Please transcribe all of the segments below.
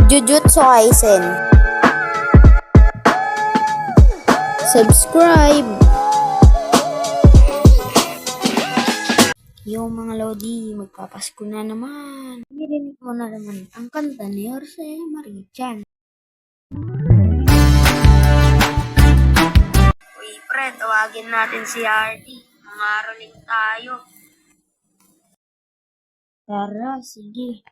Jujutsu Kaisen. Subscribe! Yo mga Lodi, magpapasko na naman. Nirinig mo na naman ang kanta ni Jose Marichan. Uy pre, tawagin natin si Hardy. Mangaroling tayo. Tara, sige.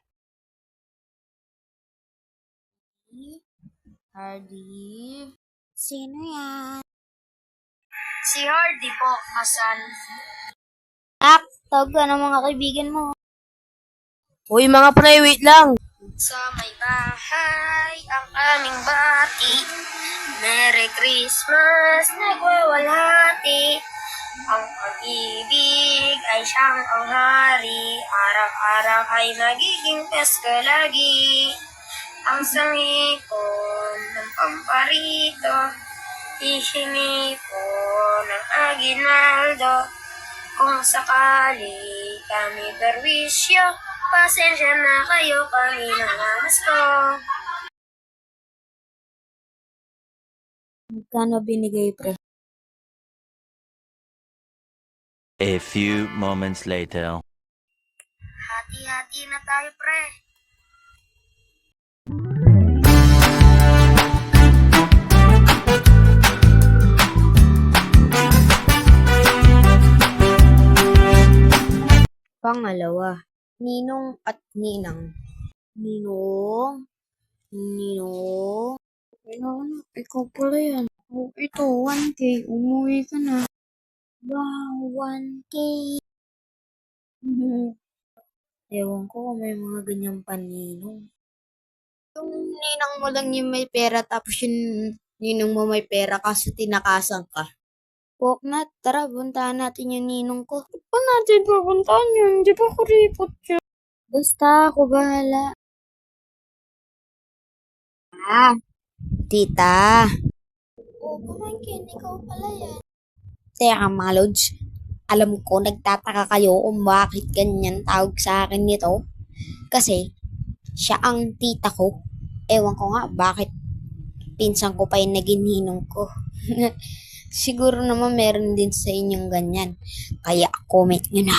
Hardy? Sino yan? Si Hardy po, Hasan. Tawag ka ng mga kaibigan mo. Uy mga pre, wait lang. Sa may bahay, ang aming bati. Merry Christmas, nagwawalhati. Ang pag-ibig ay siyang ang hari. Araw-araw ay nagiging Pasko lagi. Ang sangipon ng pamparito, hihingi po ng aginaldo. Kung sakali kami berwisyo, pasensya na kayo kami ng amas ko. Magkano binigay pre? A few moments later. Hati-hati na tayo pre. Pangalawa, Ninong at Ninang. Ninong? Ninong? Ano? Ikaw pala yan. Oh, ito, 1K. Umuwi ka na. Wow, 1K. Ewan ko kung may mga ganyang paninong. Yung ninang mo lang yung may pera tapos yung ninong mo may pera kaso tinakasan ka. Poknat, tara, puntahan natin yung ninong ko. Pa natin pupuntahan yun? Di ba kuripot yun? Basta, ako bahala. Tita. Oo, pamangkin, ikaw pala yan. Teka mga lods, alam ko nagtataka kayo kung bakit ganyan tawag sa akin nito. Kasi, siya ang tita ko. Ewan ko nga bakit pinsan ko pa yung naging ninong ko. Siguro naman meron din sa inyong ganyan. Kaya comment nyo na.